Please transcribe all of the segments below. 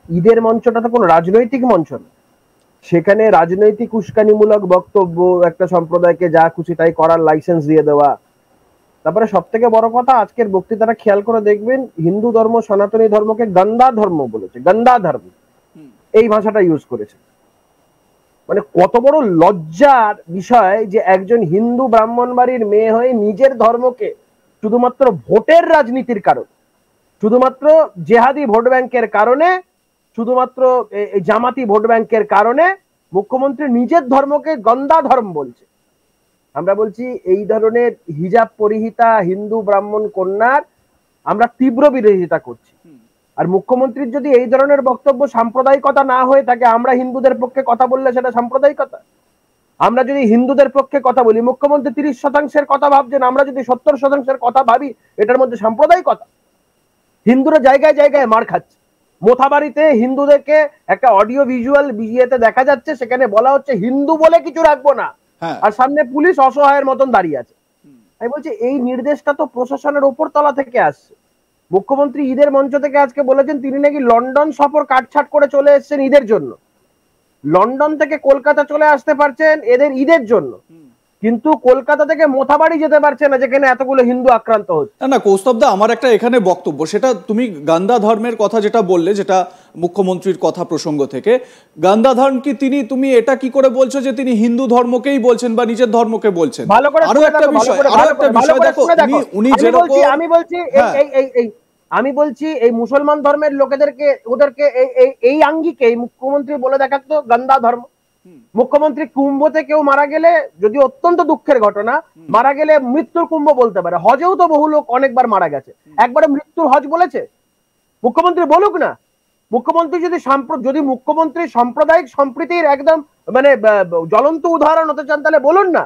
ঈদের মঞ্চটা তো কোনো রাজনৈতিক মঞ্চ না, সেখানে রাজনৈতিক উস্কানিমূলক বক্তব্য, একটা সম্প্রদায়কে যা খুশি তাই করার লাইসেন্স দিয়ে দেওয়া। তারপরে সব থেকে বড় কথা, আজকের বক্তৃতাটা খেয়াল করে দেখবেন, হিন্দু ধর্ম সনাতনী ধর্মকে গন্দা ধর্ম বলেছে, গন্দা ধর্ম, এই ভাষাটা ইউজ করেছে। মানে কত বড় লজ্জার বিষয় যে একজন হিন্দু ব্রাহ্মণ বাড়ির মেয়ে হয়ে নিজের ধর্মকে শুধুমাত্র ভোটের রাজনীতির কারণ, শুধুমাত্র জেহাদি ভোট ব্যাংকের কারণে, শুধুমাত্র জামাতি ভোট ব্যাংকের কারণে মুখ্যমন্ত্রী নিজের ধর্মকে গন্দা ধর্ম বলছে। আমরা বলছি এই ধরনের হিজাব পরিহিতা হিন্দু ব্রাহ্মণ কন্যার আমরা তীব্র বিরোধিতা করছি। আর মুখ্যমন্ত্রীর যদি এই ধরনের বক্তব্য সাম্প্রদায়িকতা না হয়ে থাকে, আমরা হিন্দুদের পক্ষে কথা বললে সেটা সাম্প্রদায়িকতা। আমরা যদি হিন্দুদের পক্ষে কথা বলি, মুখ্যমন্ত্রী 30% কথা ভাবছেন, আমরা যদি 70% কথা ভাবি, এটার মধ্যে সাম্প্রদায়িকতা। হিন্দুরা জায়গায় জায়গায় মার খাচ্ছে। মোথাবাড়িতে হিন্দুদেরকে একটা অডিও ভিজুয়াল বিয়েতে দেখা যাচ্ছে, সেখানে বলা হচ্ছে হিন্দু বলে কিছু রাখবো না, আর সামনে পুলিশ অসহায়ের মতন দাঁড়িয়ে আছে। আমি বলছি এই নির্দেশটা তো প্রশাসনের উপর তলা থেকে আসছে। মুখ্যমন্ত্রী ঈদের মঞ্চ থেকে আজকে বলেছেন তিনি নাকি লন্ডন সফর কাটছাট করে চলে এসেছেন ঈদের জন্য। লন্ডন থেকে কলকাতা চলে আসতে পারছেন এদের ঈদের জন্য, কিন্তু কলকাতা থেকে মোথাবাড়ি যেতে পারছে না, যেখানে এতগুলো হিন্দু আক্রান্ত হচ্ছে। না কৌস্তবদা, আমার একটা এখানে বক্তব্য, সেটা তুমি গান্দা ধর্মের কথা যেটা বললে, যেটা মুখ্যমন্ত্রীর কথা প্রসঙ্গ থেকে, গান্দা ধর্ম কি তুমি এটা কি করে বলছো যে তিনি হিন্দু ধর্মকেই বলছেন বা নিজের ধর্মকে বলছেন? আরো একটা বিষয় দেখো, উনি যেরকম, আমি বলছি এই মুসলমান ধর্মের লোকেদেরকে ওদেরকে এই আঙ্গিকে মুখ্যমন্ত্রী বলে দেখাতো গান্দা ধর্ম। মুখ্যমন্ত্রী কুম্ভতে কেউ মারা গেলে, যদি অত্যন্ত দুঃখের ঘটনা, মারা গেলে মৃত্যুর কুম্ভ বলতে পারে। হজেও তো বহু লোক অনেকবার মারা গেছে, একবারে মৃত্যুর হজ বলেছে? মুখ্যমন্ত্রী বলুক না। মুখ্যমন্ত্রী যদি মুখ্যমন্ত্রী সাম্প্রদায়িক সম্প্রীতির একদম মানে জ্বলন্ত উদাহরণ হতে চান, তাহলে বলুন না।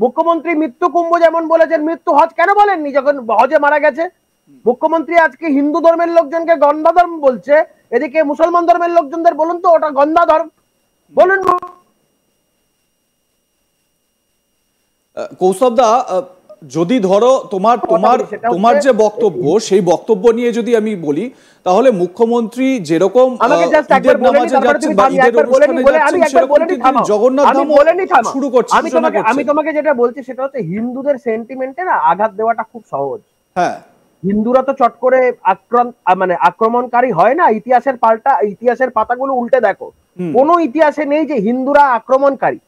মুখ্যমন্ত্রী মৃত্যু কুম্ভ যেমন বলেছেন, মৃত্যু হজ কেন বলেননি যখন হজে মারা গেছে? মুখ্যমন্ত্রী আজকে হিন্দু ধর্মের লোকজনকে গন্ধা ধর্ম বলছে, এদিকে মুসলমান ধর্মের লোকজনদের বলুন তো ওটা গন্ধা ধর্ম বলুন। কৌস্তবদা, যদি ধরো তোমার যে বক্তব্য, সেই বক্তব্য নিয়ে যদি আমি বলি, তাহলে মুখ্যমন্ত্রী যেরকম ঈদের নামাজে যাচ্ছেন বা ঈদের অনুষ্ঠানে যাচ্ছেন, সেরকম কিন্তু জগন্নাথ ধামও শুরু করছে। আমি তোমাকে যেটা বলছি সেটা হচ্ছে হিন্দুদের সেন্টিমেন্টে না আঘাত দেওয়াটা খুব সহজ। হ্যাঁ, হিন্দুরা তো চট করে আক্রমণকারী হয় না। ইতিহাসের পাতাগুলো উল্টে দেখো, কোন ইতিহাসে নেই যে হিন্দুরা আক্রমণকারী।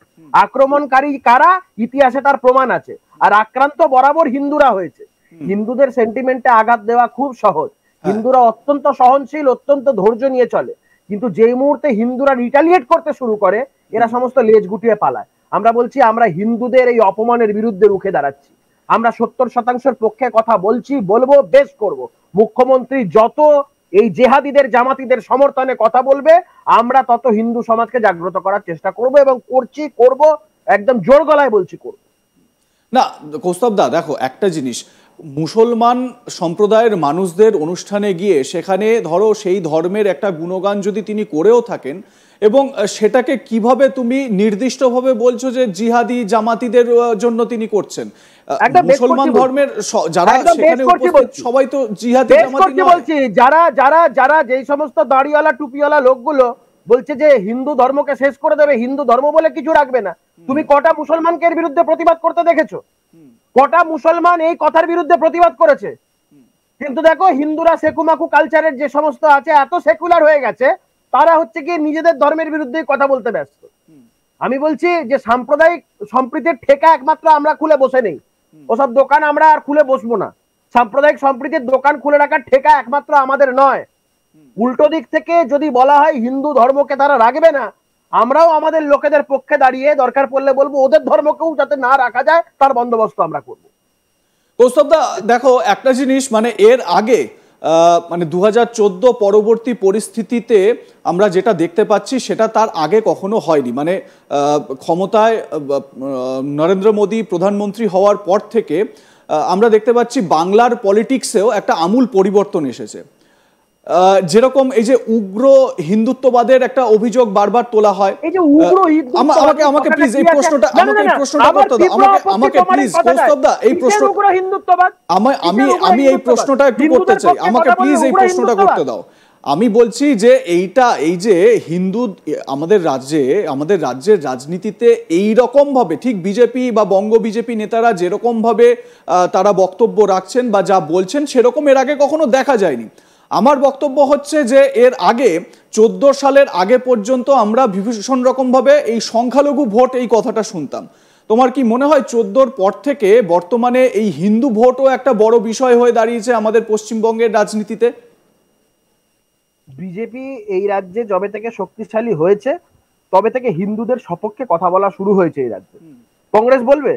আক্রমণকারী কারা, ইতিহাসে তার প্রমাণ আছে। আর আক্রান্ত বরাবর হিন্দুরা হয়েছে। হিন্দুদের সেন্টিমেন্টে আঘাত দেওয়া খুব সহজ। হিন্দুরা অত্যন্ত সহনশীল, অত্যন্ত ধৈর্য নিয়ে চলে। কিন্তু যেই মুহূর্তে হিন্দুরা রিটালিয়েট করতে শুরু করে, এরা সমস্ত লেজ গুটিয়ে পালায়। আমরা বলছি আমরা হিন্দুদের এই অপমানের বিরুদ্ধে রুখে দাঁড়াচ্ছি। আমরা 70% পক্ষে কথা বলছি, বলবো, বেশ করব। মুখ্যমন্ত্রী যত এই জেহাদিদের জামাতিদের সমর্থনে কথা বলবে, আমরা তত হিন্দু সমাজকে জাগ্রত করার চেষ্টা করব এবং করব, একদম জোর গলায় বলছি করব। না কৌস্তবদা, দেখো একটা জিনিস, মুসলমান সম্প্রদায়ের মানুষদের অনুষ্ঠানে গিয়ে সেখানে ধরো সেই ধর্মের একটা গুণগান যদি তিনি করেও থাকেন, এবং সেটাকে কিভাবে তুমি নির্দিষ্টভাবে বলছো যে জিহাদি জামাতিদের জন্য তিনি করছেন? মুসলমান ধর্মের যারা সেখানে উপস্থিত সবাই তো জিহাদি জামাতি নয়। বলছি যারা যেই সমস্ত দাড়িওয়ালা টুপিওয়ালা লোকগুলো বলছে যে হিন্দু ধর্মকে শেষ করে দেবে, হিন্দু ধর্ম বলে কিছু রাখবে না, তুমি কটা মুসলমানকে এর বিরুদ্ধে প্রতিবাদ করতে দেখেছো? কটা মুসলমান এই কথার বিরুদ্ধে প্রতিবাদ করেছে? কিন্তু দেখো হিন্দুরা সেকুমাকু কালচারের যে সমস্ত আছে, এত সেকুলার হয়ে গেছে, তারা হচ্ছে কি নিজেদের ধর্মের বিরুদ্ধে কথা বলতে ব্যস্ত। আমি বলছি যে সাম্প্রদায়িক সম্প্রীতির ঠেকা একমাত্র আমরা খুলে বসে নেই, ওসব দোকান আমরা আর খুলে বসবো না। সাম্প্রদায়িক সম্প্রীতির দোকান খুলে রাখার ঠেকা একমাত্র আমাদের নয়। উল্টো দিক থেকে যদি বলা হয় হিন্দু ধর্মকে তারা রাখবে না, আমরাও আমাদের লোকেদের পক্ষে দাঁড়িয়ে দরকার পড়লে বলবো ওদের ধর্মকেও যাতে না রাখা যায় তার বন্দোবস্ত আমরা করব। কৌস্তবদা, দেখো একটা জিনিস, মানে এর আগে মানে 2014 পরবর্তী পরিস্থিতিতে আমরা যেটা দেখতে পাচ্ছি সেটা তার আগে কখনো হয়নি। মানে ক্ষমতায় নরেন্দ্র মোদী প্রধানমন্ত্রী হওয়ার পর থেকে আমরা দেখতে পাচ্ছি বাংলার পলিটিক্সেও একটা আমূল পরিবর্তন এসেছে। যেরকম এই যে উগ্র হিন্দুত্ববাদের একটা অভিযোগ বারবার তোলা হয়, আমাকে প্লিজ এই প্রশ্নটা করতে দাও, আমাকে প্লিজ কৌস্তবদা এই প্রশ্ন, আমি এই প্রশ্নটা একটু করতে চাই, আমাকে প্লিজ এই প্রশ্নটা করতে দাও। আমি বলছি যে এই যে হিন্দু আমাদের রাজ্যের রাজনীতিতে এই রকম ভাবে ঠিক বিজেপি বা বঙ্গ বিজেপি নেতারা যেরকম ভাবে তারা বক্তব্য রাখছেন বা যা বলছেন সেরকম এর আগে কখনো দেখা যায়নি। আমার বক্তব্য হচ্ছে যে এর আগে 14 সালের আগে পর্যন্ত আমরা ভীষণ রকম ভাবে এই সংখ্যালঘু ভোট এই কথাটা শুনতাম। তোমার কি মনে হয় 14-র পর থেকে বর্তমানে এই হিন্দু ভোটও একটা বড় বিষয় হয়ে দাঁড়িয়েছে আমাদের পশ্চিমবঙ্গের রাজনীতিতে? বিজেপি এই রাজ্যে যবে থেকে শক্তিশালী হয়েছে তবে থেকে হিন্দুদের সপক্ষে কথা বলা শুরু হয়েছে এই রাজ্যে। কংগ্রেস বলবে,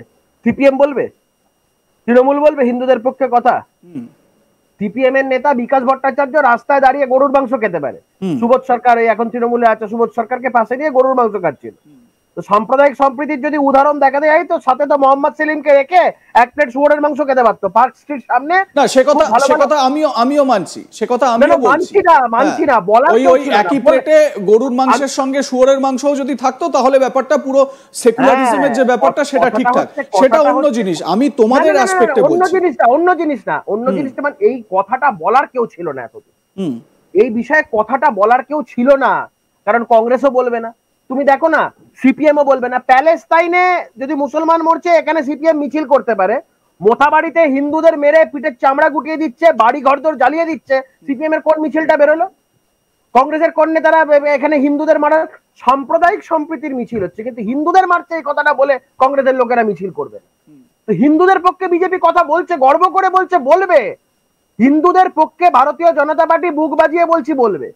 সিপিএম বলবে, তৃণমূল বলবে হিন্দুদের পক্ষে কথা? সিপিএম এর নেতা বিকাশ ভট্টাচার্য রাস্তায় দাঁড়িয়ে গরুর মাংস খেতে পারে, সুবোধ সরকার এখন তৃণমূলে আছে, সুবোধ সরকারকে পাশে নিয়ে গরুর মাংস খাচ্ছিল। তো সাম্প্রদায়িক সম্প্রীতির যদি উদাহরণ দেখাতে যাই তো সাথে তো মোহাম্মদ সেলিমকে রেখে এক প্লেট শুয়োরের মাংস খেতে পারতো পার্ক স্ট্রিট সামনে। না সে কথা আমিও মানছি, সে কথা আমিও মানছি না বলার ওই একই প্লেটে গরুর মাংসের সঙ্গে শুয়োরের মাংসও যদি থাকতো তাহলে ব্যাপারটা পুরো সেকুলারিজমের যে ব্যাপারটা সেটা ঠিকঠাক, সেটা অন্য জিনিস। আমি তোমাদের অ্যাসপেক্টে বলছি। অন্য জিনিসটা মানে এই কথাটা বলার কেউ ছিল না এতদিন, এই বিষয়ে কথাটা বলার কেউ ছিল না, কারণ কংগ্রেসও বলবে না, তুমি দেখো না সিপিএমও বলবে না। প্যালেস্তাইনে যদি মুসলমান মরছে এখানে সিপিএম মিছিল করতে পারে, মোথাবাড়িতে হিন্দুদের মেরে পিঠের চামড়া গুটিয়ে দিচ্ছে, বাড়ি ঘরদোর জ্বালিয়ে দিচ্ছে, সিপিএম এর কোন মিছিলটা বেরোলো? কংগ্রেসের কোন নেতারা এখানে হিন্দুদের মারার সাম্প্রদায়িক সম্প্রীতির মিছিল হচ্ছে, কিন্তু হিন্দুদের মারছে এই কথাটা বলে কংগ্রেসের লোকেরা মিছিল করবে। তো হিন্দুদের পক্ষে বিজেপি কথা বলছে, গর্ব করে বলছে, বলবে। হিন্দুদের পক্ষে ভারতীয় জনতা পার্টি বুক বাজিয়ে বলছি বলবে।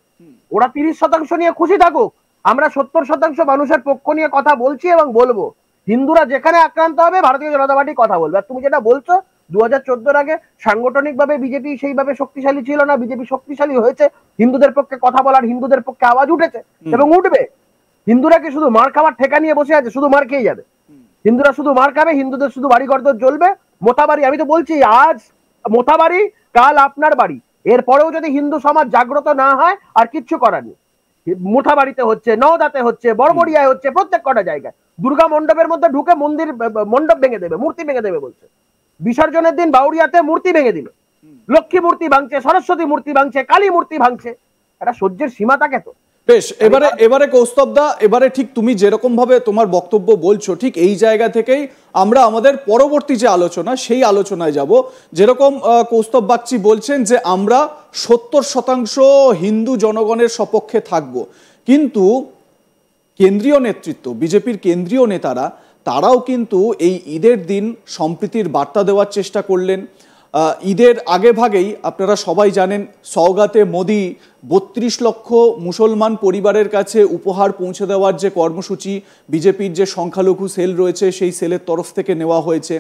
ওরা 30% নিয়ে খুশি থাকুক, আমরা 70% মানুষের পক্ষ নিয়ে কথা বলছি এবং বলবো। হিন্দুরা যেখানে আক্রান্ত হবে ভারতীয় জনতা পার্টি কথা বলবে। আর তুমি যেটা বলছো 2014-র আগে সাংগঠনিক ভাবে বিজেপি সেইভাবে শক্তিশালী ছিল না, বিজেপি শক্তিশালী হয়েছে, হিন্দুদের পক্ষে কথা বলার, হিন্দুদের পক্ষে আওয়াজ উঠেছে এবং উঠবে। হিন্দুরা কি শুধু মার খাওয়ার ঠেকা নিয়ে বসে আছে? শুধু মার খেয়ে যাবে হিন্দুরা, শুধু মার খাবে, হিন্দুদের শুধু বাড়ি ঘরদোর জ্বলবে। মোথাবাড়ি, আমি তো বলছি আজ মোথাবাড়ি কাল আপনার বাড়ি, এরপরেও যদি হিন্দু সমাজ জাগ্রত না হয় আর কিচ্ছু করার নেই। মোথাবাড়িতে হচ্ছে, নওদাতে হচ্ছে, বড়বড়িয়ায় হচ্ছে, প্রত্যেক কটা জায়গায় দুর্গা মণ্ডপের মধ্যে ঢুকে মন্দির মণ্ডপ ভেঙে দেবে, মূর্তি ভেঙে দেবে বলছে। বিসর্জনের দিন বাউরিয়াতে মূর্তি ভেঙে দিল, লক্ষ্মী মূর্তি ভাঙছে, সরস্বতী মূর্তি ভাঙছে, কালী মূর্তি ভাঙছে। এটা সহ্যের সীমা থাকে তো। বেশ, এবারে কৌস্তবদা, এবারে ঠিক তুমি যেরকম ভাবে তোমার বক্তব্য বলছো ঠিক এই জায়গা থেকেই আমরা আমাদের পরবর্তী যে আলোচনা সেই আলোচনায় যাব। যেরকম কৌস্তব বাগচি বলছেন যে আমরা 70% হিন্দু জনগণের সপক্ষে থাকব, কিন্তু কেন্দ্রীয় নেতৃত্ব, বিজেপির কেন্দ্রীয় নেতারা তারাও কিন্তু এই ঈদের দিন সম্প্রীতির বার্তা দেওয়ার চেষ্টা করলেন। ঈদের আগে ভাগেই আপনারা সবাই জানেন সওগাতে মোদি 32 লক্ষ মুসলমান পরিবারের কাছে উপহার পৌঁছে দেওয়ার যে কর্মসূচি বিজেপির যে সংখ্যালঘু সেল রয়েছে সেই সেলের তরফ থেকে নেওয়া হয়েছে।